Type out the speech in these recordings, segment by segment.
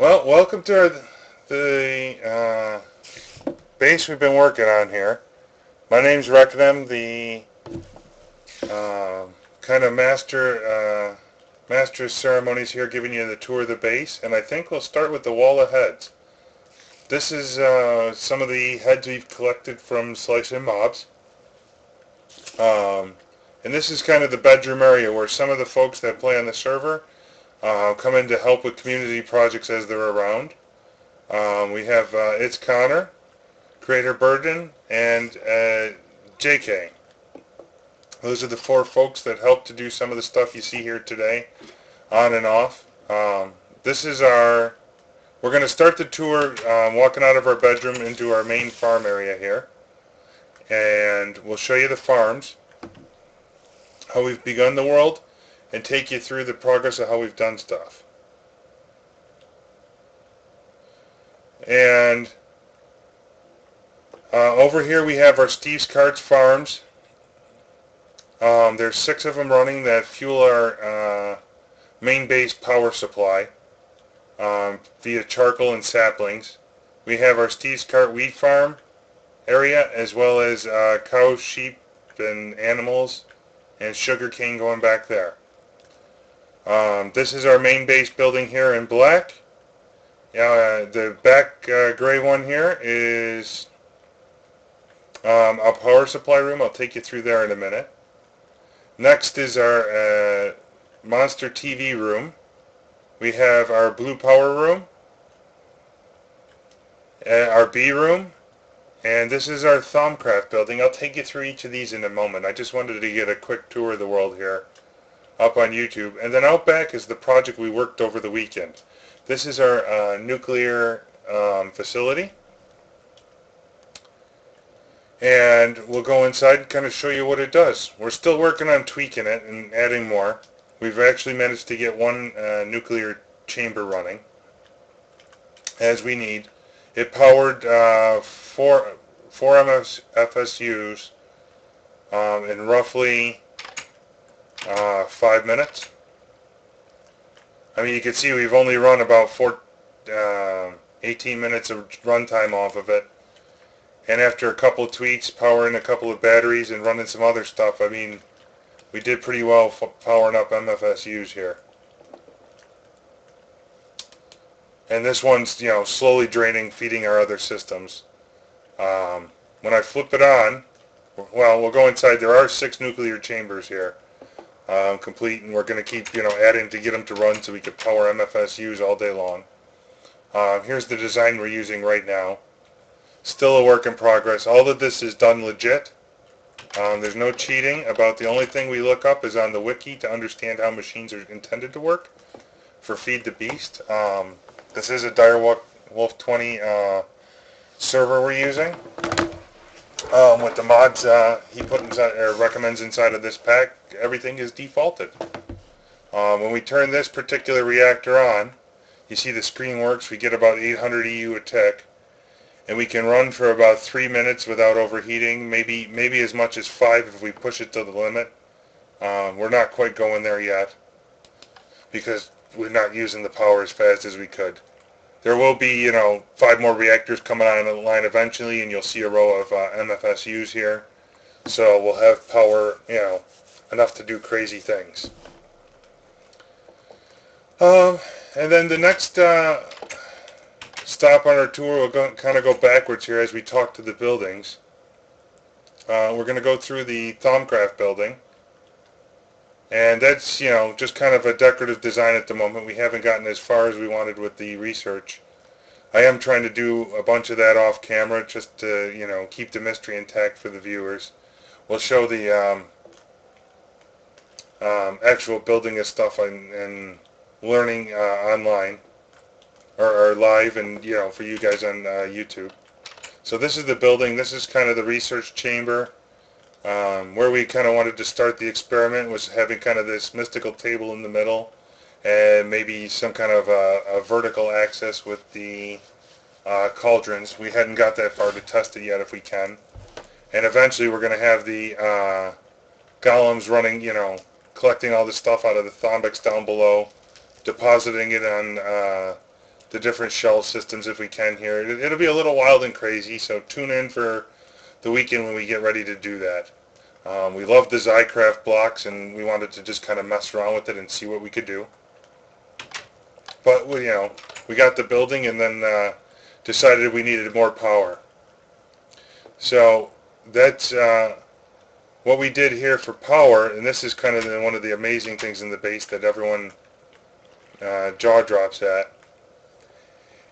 Well, welcome to the base we've been working on here. My name's recanem, the uh, kind of master of ceremonies here, giving you the tour of the base. And I think we'll start with the wall of heads. This is some of the heads we've collected from Slice and Mobs. Um, and this is kind of the bedroom area where some of the folks that play on the server come in to help with community projects as they're around. We have It's Connor, Creator Burden, and JK. Those are the four folks that help to do some of the stuff you see here today, on and off. This is we're going to start the tour walking out of our bedroom into our main farm area here. And we'll show you the farms, how we've begun the world, and take you through the progress of how we've done stuff. And over here we have our Steve's Carts farms. There's 6 of them running that fuel our main base power supply via charcoal and saplings. We have our Steve's Cart wheat farm area, as well as cows, sheep, and animals, and sugar cane going back there. This is our main base building here in black. The back gray one here is a power supply room. I'll take you through there in a minute. Next is our monster TV room. We have our blue power room, our B room, and this is our Thaumcraft building. I'll take you through each of these in a moment. I just wanted to get a quick tour of the world here up on YouTube. And then out back is the project we worked over the weekend. This is our nuclear facility. And we'll go inside and kind of show you what it does. We're still working on tweaking it and adding more. We've actually managed to get one nuclear chamber running as we need. It powered four FSUs in roughly 5 minutes. I mean, you can see we've only run about 18 minutes of runtime off of it. And after a couple of tweaks, powering a couple of batteries and running some other stuff, I mean, we did pretty well powering up MFSUs here. And this one's, slowly draining, feeding our other systems. When I flip it on, well, we'll go inside. There are 6 nuclear chambers here, complete, and we're going to keep, adding to get them to run so we can power MFSUs all day long. Here's the design we're using right now. Still a work in progress. All of this is done legit. There's no cheating. About the only thing we look up is on the wiki to understand how machines are intended to work for Feed the Beast. This is a Direwolf 20 server we're using. With the mods he put inside, or recommends inside of this pack, everything is defaulted. When we turn this particular reactor on, you see the screen works. We get about 800 EU a tick. And we can run for about 3 minutes without overheating, maybe as much as 5 if we push it to the limit. We're not quite going there yet because we're not using the power as fast as we could. There will be, 5 more reactors coming on the line eventually, and you'll see a row of MFSUs here. So we'll have power, enough to do crazy things. And then the next stop on our tour, we'll kind of go backwards here as we talk to the buildings. We're going to go through the Thaumcraft building, and that's just kind of a decorative design at the moment. We haven't gotten as far as we wanted with the research. I am trying to do a bunch of that off camera just to keep the mystery intact for the viewers. We'll show the actual building of stuff and learning online. Or live, and for you guys on YouTube. So this is the building. This is kind of the research chamber. Where we kind of wanted to start the experiment was having kind of this mystical table in the middle, and maybe some kind of a vertical access with the cauldrons. We hadn't got that far to test it yet if we can. And eventually we're going to have the golems running, collecting all the stuff out of the thombics down below, depositing it on the different shell systems if we can here. It'll be a little wild and crazy, so tune in for the weekend when we get ready to do that. We love the Zycraft blocks, and we wanted to just kind of mess around with it and see what we could do. But we got the building, and then decided we needed more power. So that's what we did here for power, and this is kind of one of the amazing things in the base that everyone jaw drops at,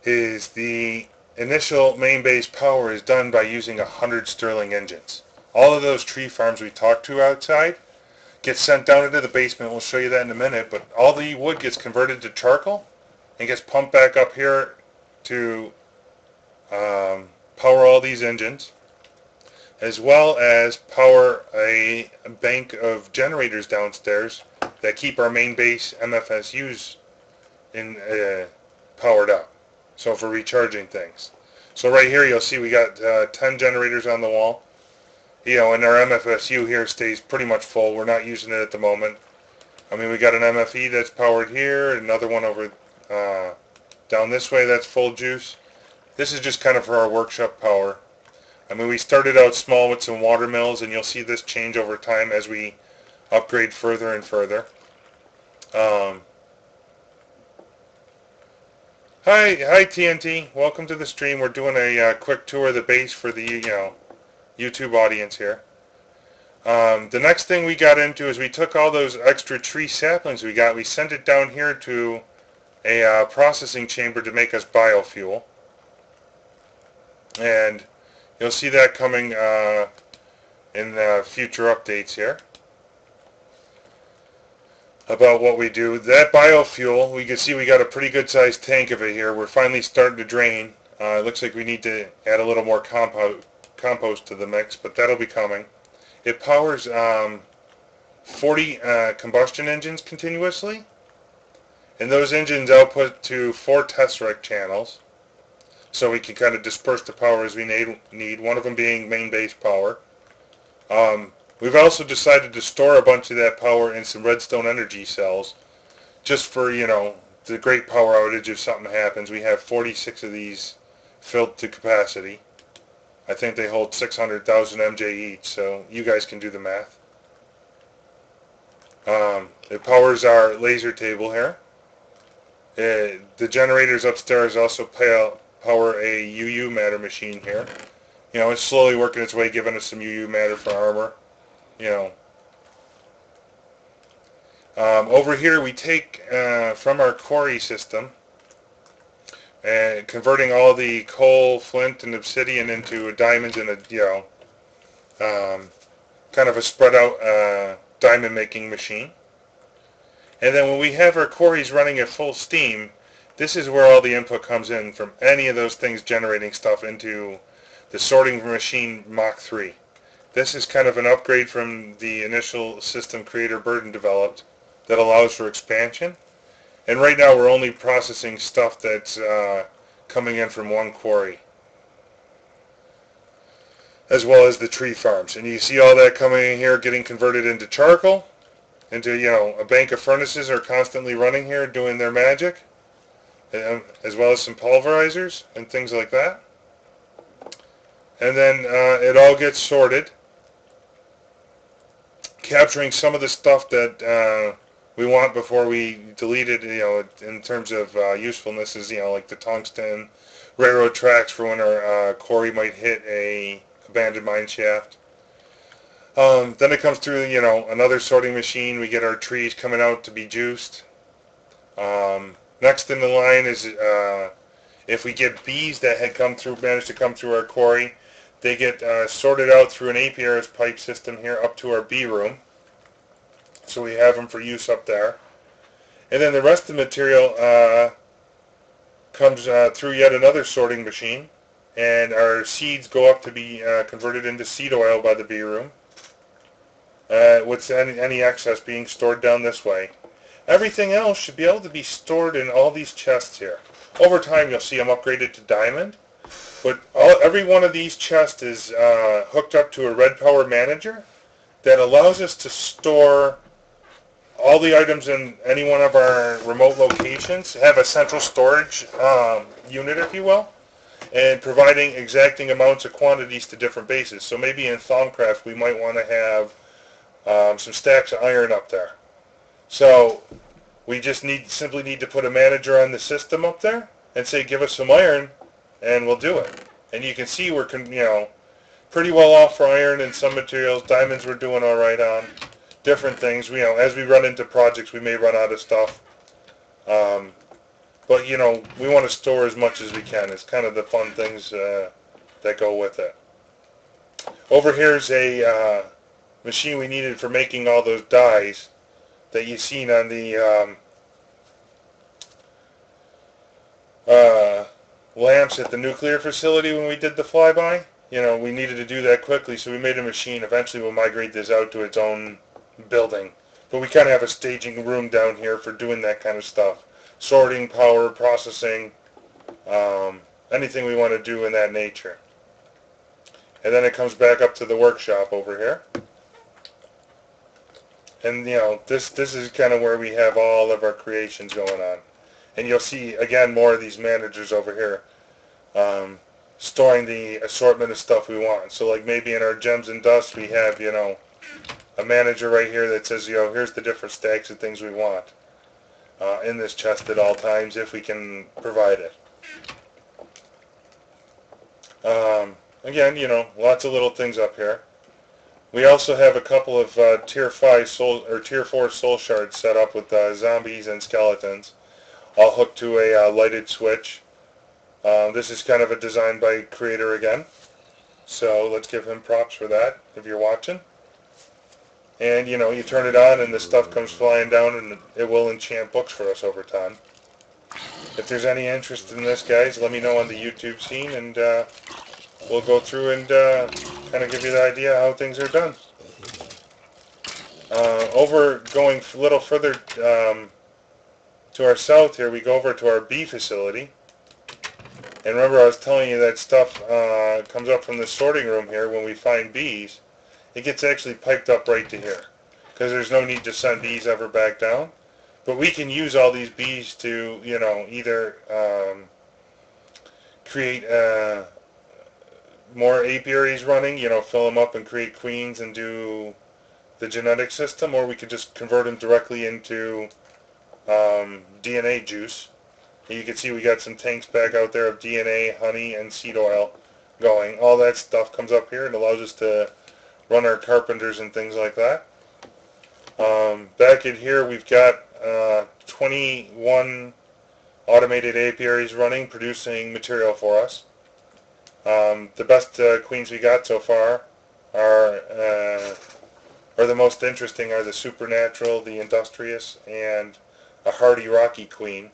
is the initial main base power is done by using 100 Stirling engines. All of those tree farms we talked to outside get sent down into the basement. We'll show you that in a minute, but all the wood gets converted to charcoal and gets pumped back up here to power all these engines, as well as power a bank of generators downstairs that keep our main base MFSUs powered up, so for recharging things. So right here you'll see we got 10 generators on the wall, and our MFSU here stays pretty much full. We're not using it at the moment. I mean, we got an MFE that's powered here, another one over down this way that's full juice. This is just kind of for our workshop power. I mean, we started out small with some water mills, and you'll see this change over time as we upgrade further and further. Hi TNT, welcome to the stream. We're doing a quick tour of the base for the YouTube audience here. The next thing we got into is we took all those extra tree saplings we got, we sent it down here to a processing chamber to make us biofuel. And you'll see that coming in future updates here about what we do. That biofuel, we can see we got a pretty good sized tank of it here. We're finally starting to drain. It looks like we need to add a little more compost to the mix, but that'll be coming. It powers 40 combustion engines continuously, and those engines output to 4 tesseract channels, so we can kind of disperse the power as we need, one of them being main base power. We've also decided to store a bunch of that power in some redstone energy cells, just for, the great power outage if something happens. We have 46 of these filled to capacity. I think they hold 600,000 MJ each, so you guys can do the math. It powers our laser table here. The generators upstairs also power a UU matter machine here. It's slowly working its way, giving us some UU matter for armor. Over here we take from our quarry system, and converting all the coal, flint, and obsidian into diamonds in a kind of a spread out diamond making machine. And then when we have our quarries running at full steam, this is where all the input comes in from any of those things generating stuff into the sorting machine Mach 3. This is kind of an upgrade from the initial system Creator Burden developed that allows for expansion. And right now we're only processing stuff that's coming in from one quarry, as well as the tree farms. And you see all that coming in here, getting converted into charcoal, into, a bank of furnaces are constantly running here doing their magic, as well as some pulverizers and things like that. And then it all gets sorted, capturing some of the stuff that we want before we delete it, in terms of usefulness, is, like the tungsten, railroad tracks for when our quarry might hit a abandoned mine shaft. Then it comes through, another sorting machine. We get our trees coming out to be juiced. Next in the line is if we get bees that had managed to come through our quarry, they get sorted out through an apiarist pipe system here up to our bee room. So we have them for use up there. And then the rest of the material comes through yet another sorting machine, and our seeds go up to be converted into seed oil by the bee room, with any excess being stored down this way. Everything else should be able to be stored in all these chests here. Over time you'll see them upgraded to diamond, but every one of these chests is hooked up to a red power manager that allows us to store all the items in any one of our remote locations have a central storage unit, if you will, and providing exacting amounts of quantities to different bases. So maybe in Thaumcraft we might want to have some stacks of iron up there. So we just simply need to put a manager on the system up there and say, give us some iron, and we'll do it. And you can see we're pretty well off for iron and some materials. Diamonds we're doing all right on. Different things. As we run into projects, we may run out of stuff. But we want to store as much as we can. It's kind of the fun things that go with it. Over here is a machine we needed for making all those dies that you've seen on the lamps at the nuclear facility when we did the flyby. We needed to do that quickly, so we made a machine. Eventually we'll migrate this out to its own building. But we kind of have a staging room down here for doing that kind of stuff. Sorting, power, processing, anything we want to do in that nature. And then it comes back up to the workshop over here. And this is kind of where we have all of our creations going on. And you'll see again more of these managers over here storing the assortment of stuff we want. So like maybe in our gems and dust we have a manager right here that says here's the different stacks of things we want in this chest at all times if we can provide it. Again, lots of little things up here. We also have a couple of tier 4 soul shards set up with zombies and skeletons, all hooked to a lighted switch. This is kind of a design by creator again, so let's give him props for that if you're watching. And you turn it on and the stuff comes flying down, and it will enchant books for us over time. If there's any interest in this, guys, let me know on the YouTube scene, and we'll go through and kind of give you the idea how things are done. Going a little further to our south here, we go over to our bee facility. And remember I was telling you that stuff comes up from the sorting room here when we find bees. It gets actually piped up right to here, because there's no need to send bees ever back down. But we can use all these bees to, either create more apiaries running, fill them up and create queens and do the genetic system, or we could just convert them directly into DNA juice. And you can see we got some tanks back out there of DNA, honey, and seed oil going. All that stuff comes up here and allows us to run our carpenters and things like that. Back in here we've got 21 automated apiaries running, producing material for us. The best queens we got so far are, or the most interesting, are the supernatural, the industrious, and a hardy rocky queen.